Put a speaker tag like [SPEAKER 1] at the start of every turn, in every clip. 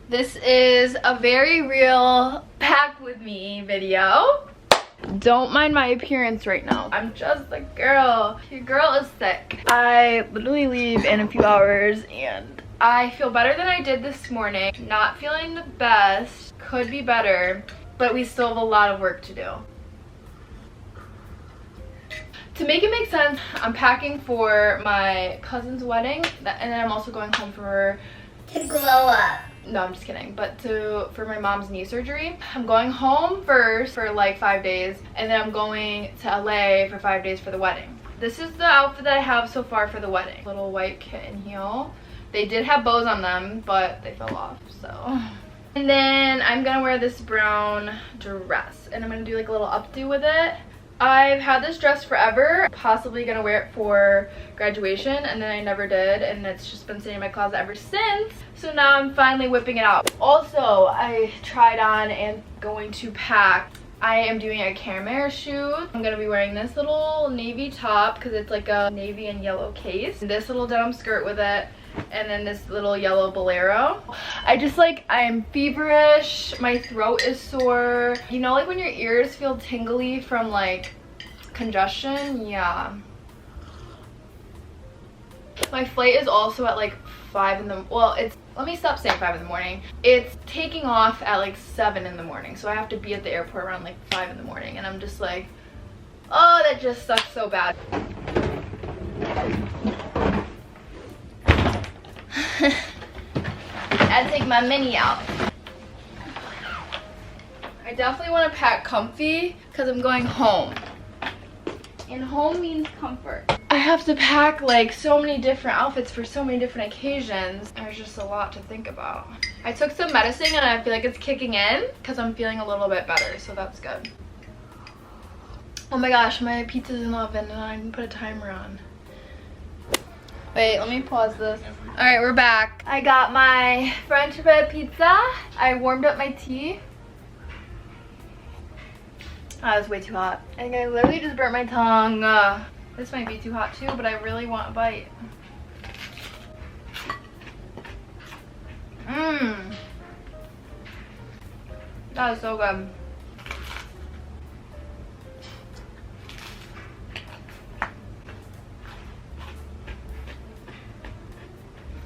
[SPEAKER 1] This is a very real pack with me video. Don't mind my appearance right now. I'm just a girl. Your girl is sick. I literally leave in a few hours and I feel better than I did this morning. Not feeling the best. Could be better, but we still have a lot of work to do. To make it make sense, I'm packing for my cousin's wedding, and then I'm also going home for
[SPEAKER 2] to glow up.
[SPEAKER 1] No, I'm just kidding. But for my mom's knee surgery. I'm going home first for like 5 days, and then I'm going to LA for 5 days for the wedding. This is the outfit that I have so far for the wedding. Little white kitten heel. They did have bows on them, but they fell off, so. And then I'm gonna wear this brown dress, and I'm gonna do like a little updo with it. I've had this dress forever, possibly gonna wear it for graduation, and then I never did, and it's just been sitting in my closet ever since. So now I'm finally whipping it out. Also, I tried on and going to pack. I am doing a caramel shoot. I'm gonna be wearing this little navy top because it's like a navy and yellow case. This little denim skirt with it, and then this little yellow bolero. I'm feverish, my throat is sore. You know, like when your ears feel tingly from like congestion? Yeah. My flight is also at like 5 in the, let me stop saying 5 in the morning. It's taking off at like 7 in the morning, so I have to be at the airport around like 5 in the morning, and I'm just like, oh, that just sucks so bad. I take my mini out. I definitely want to pack comfy because I'm going home. And home means comfort. I have to pack like so many different outfits for so many different occasions. There's just a lot to think about. I took some medicine and I feel like it's kicking in because I'm feeling a little bit better, so that's good. Oh my gosh, my pizza's in the oven and I didn't put a timer on. Wait, let me pause this. All right, we're back. I got my French bread pizza. I warmed up my tea. That was way too hot. And I literally just burnt my tongue. This might be too hot too, but I really want a bite. Mmm. That was so good.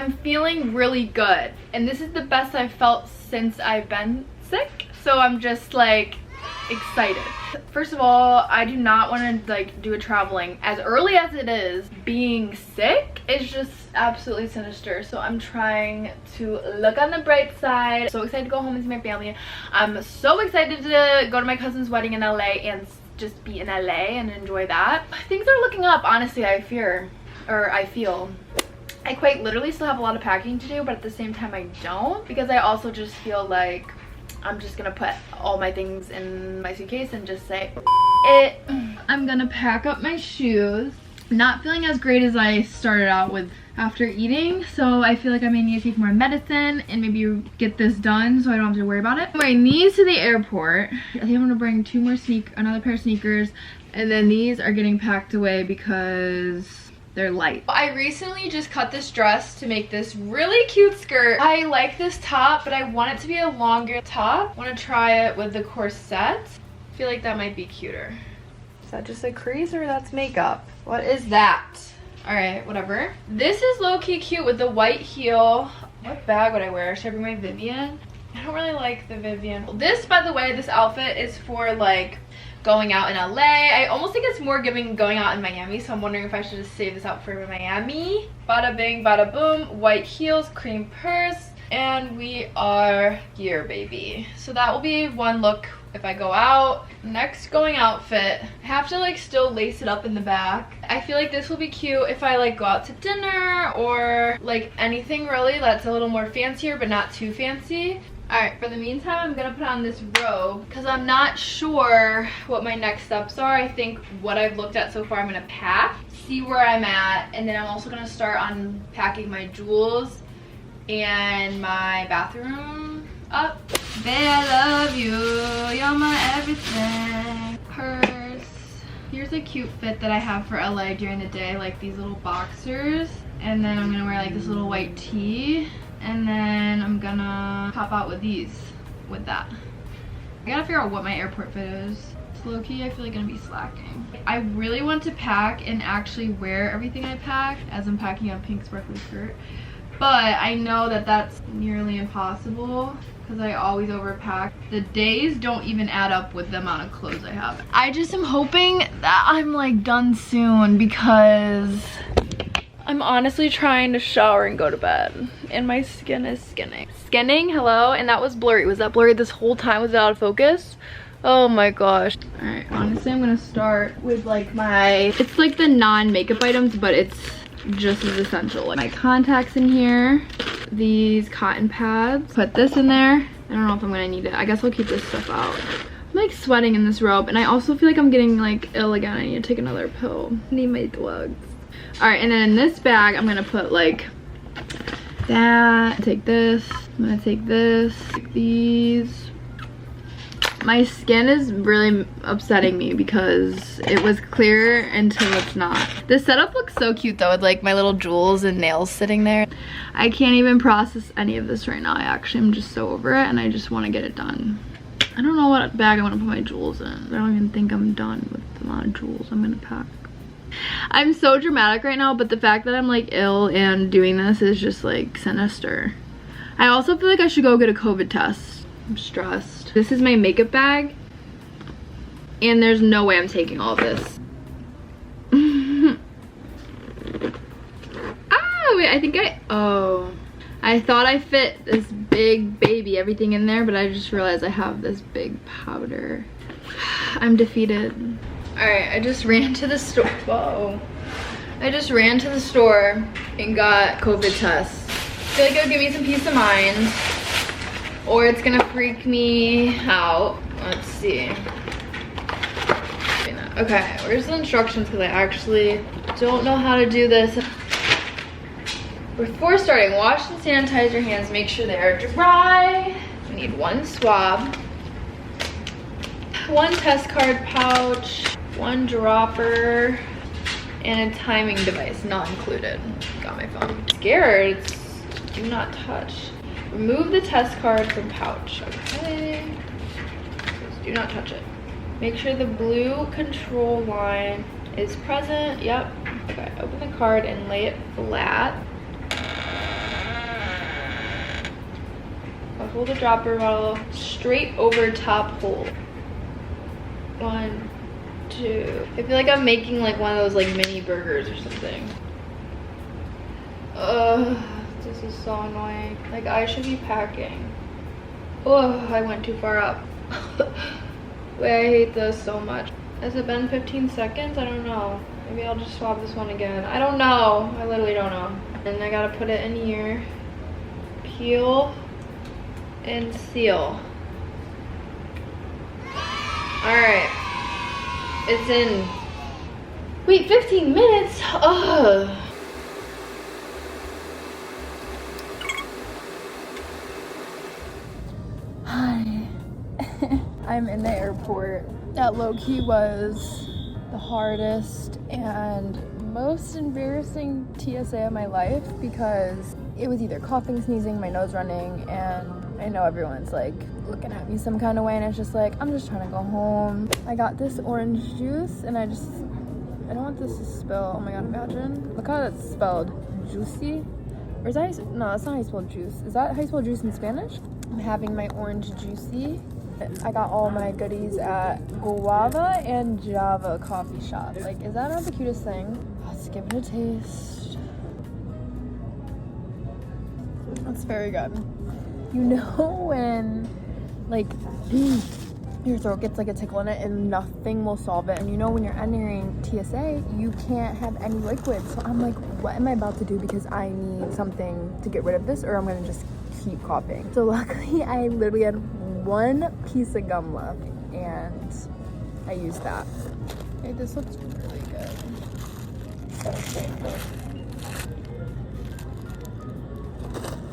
[SPEAKER 1] I'm feeling really good, and this is the best I've felt since I've been sick, so I'm just like excited. First of all, I do not want to like do a traveling as early as it is. Being sick is just absolutely sinister, so I'm trying to look on the bright side. So excited to go home and see my family. I'm so excited to go to my cousin's wedding in LA and just be in LA and enjoy that. Things are looking up, honestly. I feel I quite literally still have a lot of packing to do, but at the same time I don't, because I also just feel like I'm just gonna put all my things in my suitcase and just say it. I'm gonna pack up my shoes. Not feeling as great as I started out with after eating, so I feel like I may need to take more medicine and maybe get this done so I don't have to worry about it. I'm wearing these to the airport. I think I'm gonna bring another pair of sneakers, and then these are getting packed away because they're light. I recently just cut this dress to make this really cute skirt. I like this top, but I want it to be a longer top. I want to try it with the corset. I feel like that might be cuter. Is that just a crease or that's makeup? What is that? All right, whatever. This is low-key cute with the white heel. What bag would I wear? Should I bring my Vivian? I don't really like the Vivian. This, by the way, this outfit is for like going out in LA. I almost think it's more giving going out in Miami, so I'm wondering if I should just save this out for Miami. Bada bing, bada boom. White heels, cream purse, and we are here, baby. So that will be one look if I go out. Next going outfit, I have to like still lace it up in the back. I feel like this will be cute if I like go out to dinner or like anything really that's a little more fancier but not too fancy. Alright, for the meantime, I'm gonna put on this robe because I'm not sure what my next steps are. I think what I've looked at so far, I'm gonna pack, see where I'm at, and then I'm also gonna start unpacking my jewels and my bathroom up. Babe, I love you, you're my everything. Purse. Here's a cute fit that I have for LA during the day, like these little boxers. And then I'm gonna wear like this little white tee. And then I'm gonna pop out with these, with that. I gotta figure out what my airport fit is. It's low-key, I feel like I'm gonna be slacking. I really want to pack and actually wear everything I pack as I'm packing a pink sparkly skirt. But I know that that's nearly impossible because I always overpack. The days don't even add up with the amount of clothes I have. I just am hoping that I'm like done soon because I'm honestly trying to shower and go to bed and my skin is skinning. Skinning, hello? And that was blurry. Was that blurry this whole time? Was it out of focus? Oh my gosh. All right, honestly, I'm gonna start with like it's like the non-makeup items, but it's just as essential. Like my contacts in here, these cotton pads, put this in there. I don't know if I'm gonna need it. I guess I'll keep this stuff out. I'm like sweating in this robe and I also feel like I'm getting like ill again. I need to take another pill. I need my drugs. All right, and then in this bag, I'm gonna put like that. Take this, I'm gonna take this, take these. My skin is really upsetting me because it was clear until it's not. This setup looks so cute though with like my little jewels and nails sitting there. I can't even process any of this right now. I actually am just so over it and I just want to get it done. I don't know what bag I want to put my jewels in. I don't even think I'm done with the amount of jewels I'm gonna pack. I'm so dramatic right now, but the fact that I'm like ill and doing this is just like sinister. I also feel like I should go get a COVID test. I'm stressed. This is my makeup bag and there's no way I'm taking all this. Ah, wait, I thought I fit this big baby everything in there, but I just realized I have this big powder. I'm defeated. All right, I just ran to the store. Whoa. I just ran to the store and got COVID tests. I feel like it'll give me some peace of mind, or it's gonna freak me out. Let's see. Okay, where's the instructions? Because I actually don't know how to do this. Before starting, wash and sanitize your hands. Make sure they are dry. We need one swab, one test card pouch, one dropper, and a timing device, not included. Got my phone. Scared, do not touch. Remove the test card from pouch. Okay. Just do not touch it. Make sure the blue control line is present. Yep. Okay, open the card and lay it flat. I'll hold the dropper bottle straight over top hole. 1, 2. I feel like I'm making like one of those like mini burgers or something. This is so annoying. Like I should be packing. Oh, I went too far up. Wait, I hate this so much. Has it been 15 seconds? I don't know. Maybe I'll just swab this one again. I don't know. I literally don't know. And I gotta put it in here. Peel and seal. Alright. It's in. Wait, 15 minutes? Ugh. Hi. I'm in the airport. That low-key was the hardest and most embarrassing TSA of my life because it was either coughing, sneezing, my nose running, and I know everyone's like looking at me some kind of way and it's just like, I'm just trying to go home. I got this orange juice and I don't want this to spill. Oh my god, imagine. Look how it's spelled. Juicy? Or is that no, that's not how you spell juice. Is that how you spell juice in Spanish? I'm having my orange juicy. I got all my goodies at Guava and Java coffee shop. Like, is that not the cutest thing? Let's give it a taste. That's very good. You know when, like, your throat gets like a tickle in it and nothing will solve it, and you know when you're entering TSA, you can't have any liquid. So I'm like, what am I about to do? Because I need something to get rid of this, or I'm gonna just keep coughing. So luckily, I literally had one piece of gum left, and I used that. Okay, this looks really good.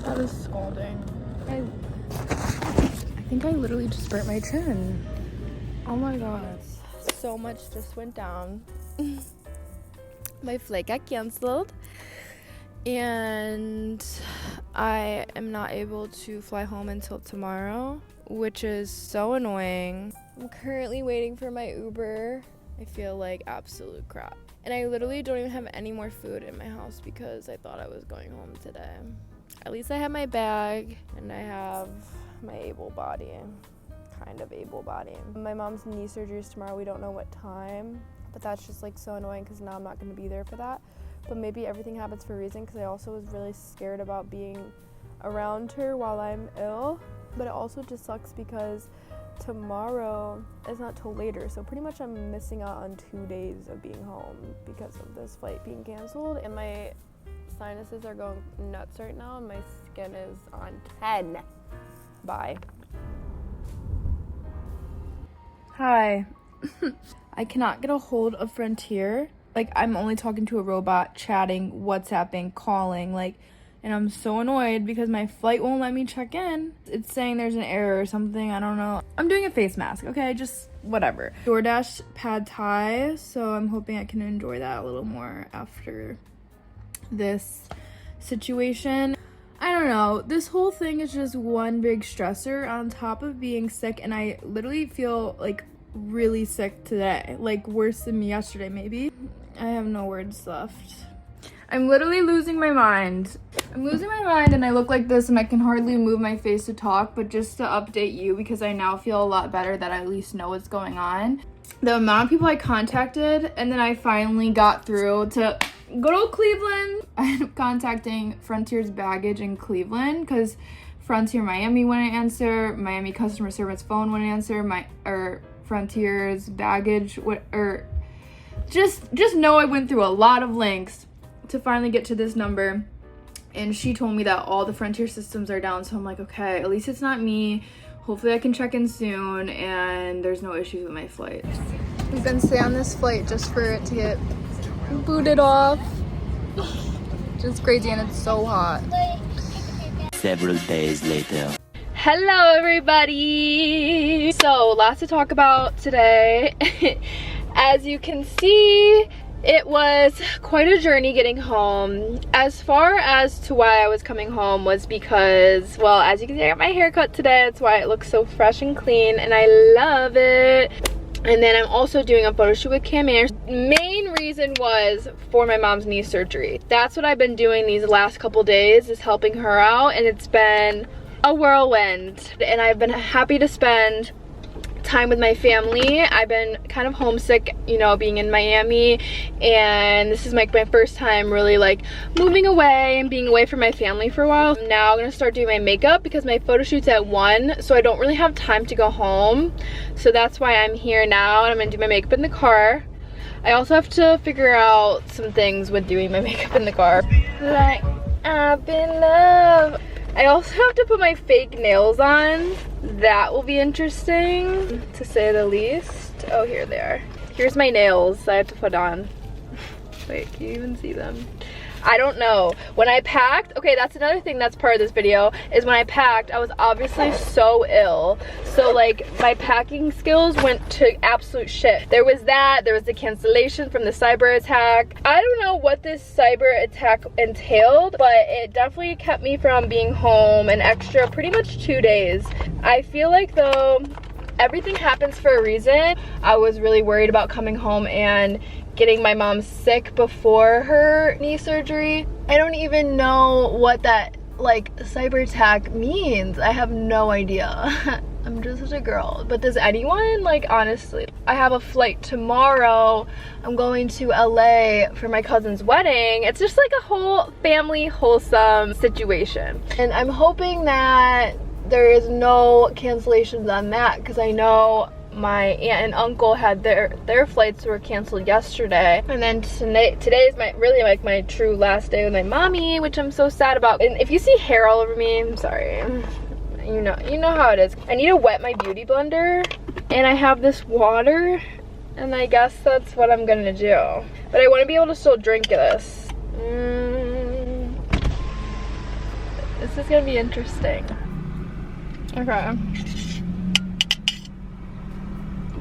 [SPEAKER 1] That is scalding. I think I literally just burnt my chin. Oh my god. So much just went down. My flight got canceled. and I am not able to fly home until tomorrow, which is so annoying. I'm currently waiting for my Uber. I feel like absolute crap. And I literally don't even have any more food in my house because I thought I was going home today. At least I have my bag and I have my able body, kind of able body. My mom's knee surgery is tomorrow. We don't know what time, but that's just like so annoying because now I'm not going to be there for that. But maybe everything happens for a reason, because I also was really scared about being around her while I'm ill. But it also just sucks because tomorrow is not till later, so pretty much I'm missing out on 2 days of being home because of this flight being canceled, and my sinuses are going nuts right now and my skin is on 10. Bye. Hi. I cannot get a hold of Frontier. Like, I'm only talking to a robot, chatting, WhatsApping, calling, like, and I'm so annoyed because my flight won't let me check in. It's saying there's an error or something, I don't know. I'm doing a face mask, okay, just whatever. DoorDash pad thai, so I'm hoping I can enjoy that a little more after this situation. I don't know, this whole thing is just one big stressor on top of being sick, and I literally feel like really sick today, like worse than me yesterday maybe. I have no words left. I'm literally losing my mind. I'm losing my mind and I look like this and I can hardly move my face to talk, but just to update you, because I now feel a lot better that I at least know what's going on. The amount of people I contacted, and then I finally got through to good old Cleveland. I ended up contacting Frontier's baggage in Cleveland because Frontier Miami wouldn't answer, Miami customer service phone wouldn't answer, Frontier's baggage just know I went through a lot of links to finally get to this number, and she told me that all the Frontier systems are down, so I'm like, okay, at least it's not me. Hopefully I can check in soon and there's no issues with my flight. We've been staying on this flight just for it to get booted off. Just crazy, and it's so hot.
[SPEAKER 2] Several days later.
[SPEAKER 1] Hello everybody! So lots to talk about today. As you can see, it was quite a journey getting home. As far as to why I was coming home was because, well, as you can see, I got my hair cut today. That's why it looks so fresh and clean, and I love it. And then I'm also doing a photo shoot with Cam Ayers. Main reason was for my mom's knee surgery. That's what I've been doing these last couple days, is helping her out, and it's been a whirlwind. And I've been happy to spend time with my family. I've been kind of homesick, you know, being in Miami, and this is like my first time really like moving away and being away from my family for a while. Now I'm gonna start doing my makeup because my photo shoot's at 1, so I don't really have time to go home. So that's why I'm here now, and I'm gonna do my makeup in the car. I also have to figure out some things with doing my makeup in the car, like I've been loved. I also have to put my fake nails on. That will be interesting, to say the least. Oh, here they are. Here's my nails I have to put on. Wait, can you even see them? I don't know. When I packed, okay, that's another thing that's part of this video, is when I packed, I was obviously so ill. So like my packing skills went to absolute shit. There was that, there was the cancellation from the cyber attack. I don't know what this cyber attack entailed, but it definitely kept me from being home an extra pretty much 2 days. I feel like though, everything happens for a reason. I was really worried about coming home and getting my mom sick before her knee surgery. I don't even know what that like cyber attack means. I have no idea. I'm just a girl. But does anyone? Like, honestly, I have a flight tomorrow. I'm going to LA for my cousin's wedding. It's just like a whole family wholesome situation. And I'm hoping that there is no cancellations on that, because I know my aunt and uncle had their flights were canceled yesterday, and then today is really like my true last day with my mommy, which I'm so sad about. And if you see hair all over me, I'm sorry. You know how it is. I need to wet my beauty blender, and I have this water, and I guess that's what I'm gonna do. But I want to be able to still drink this. This is gonna be interesting. Okay.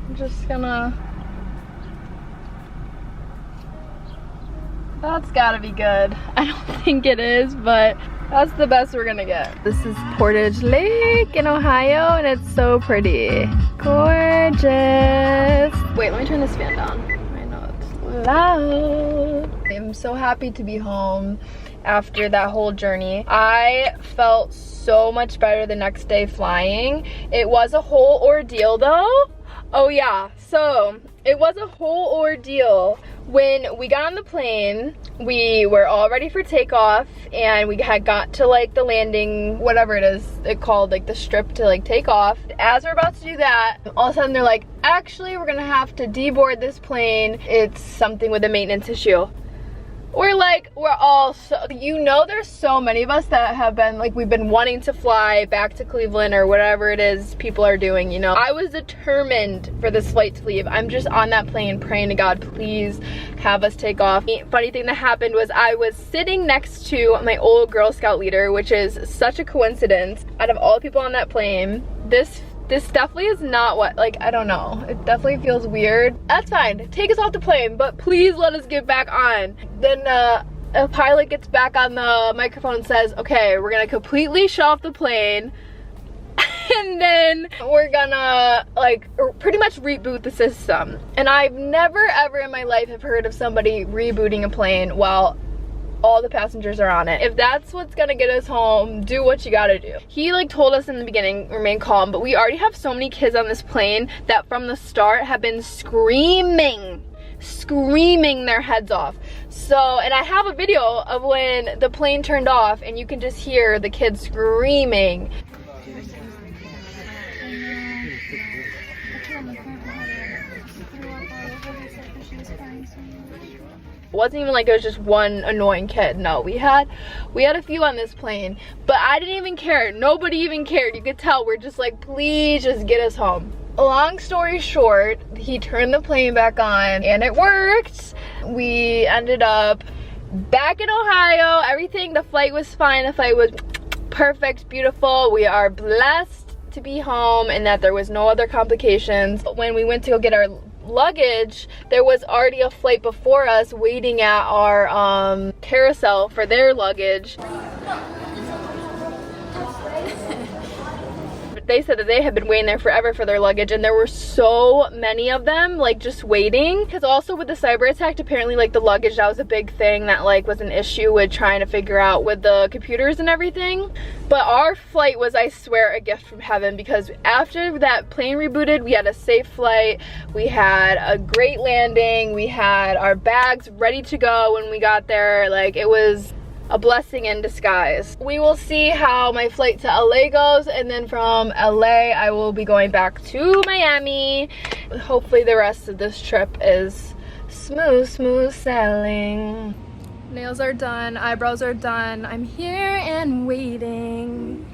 [SPEAKER 1] I'm just gonna That's gotta be good. I don't think it is, but that's the best we're gonna get. This is Portage Lake in Ohio, and it's so pretty. Gorgeous. Wait, let me turn this fan down. I know it's loud. I'm so happy to be home after that whole journey. I felt so much better the next day flying. It was a whole ordeal though. Oh yeah, so it was a whole ordeal. When we got on the plane, we were all ready for takeoff, and we had got to like the landing, whatever it is it called, like the strip to like take off. As we're about to do that, all of a sudden they're like, actually we're gonna have to deboard this plane. It's something with a maintenance issue. We're all so, you know, there's so many of us that have been like, we've been wanting to fly back to Cleveland or whatever it is people are doing, you know. I was determined for this flight to leave. I'm just on that plane praying to God, please have us take off. The funny thing that happened was I was sitting next to my old Girl Scout leader, which is such a coincidence. Out of all the people on that plane, this definitely is not what, like, I don't know. It definitely feels weird. That's fine. Take us off the plane, but please let us get back on. Then a pilot gets back on the microphone and says, okay, we're gonna completely shut off the plane. And then we're gonna like pretty much reboot the system. And I've never ever in my life have heard of somebody rebooting a plane while all the passengers are on it. If that's what's gonna get us home, do what you gotta do. He like told us in the beginning, remain calm, but we already have so many kids on this plane that from the start have been screaming their heads off. So, and I have a video of when the plane turned off and you can just hear the kids screaming. It wasn't even like it was just one annoying kid. No, we had a few on this plane, but I didn't even care. Nobody even cared. You could tell we're just like, please just get us home. Long story short, he turned the plane back on and it worked. We ended up back in Ohio. Everything, the flight was fine. The flight was perfect, beautiful. We are blessed to be home and that there was no other complications. When we went to go get our luggage, there was already a flight before us waiting at our carousel for their luggage. They said that they had been waiting there forever for their luggage, and there were so many of them like just waiting, because also with the cyber attack, apparently like the luggage, that was a big thing that like was an issue with trying to figure out with the computers and everything. But our flight was, I swear, a gift from heaven, because after that plane rebooted, we had a safe flight, we had a great landing, we had our bags ready to go when we got there. Like, it was a blessing in disguise. We will see how my flight to LA goes, and then from LA I will be going back to Miami. Hopefully the rest of this trip is smooth sailing. Nails are done, eyebrows are done. I'm here and waiting.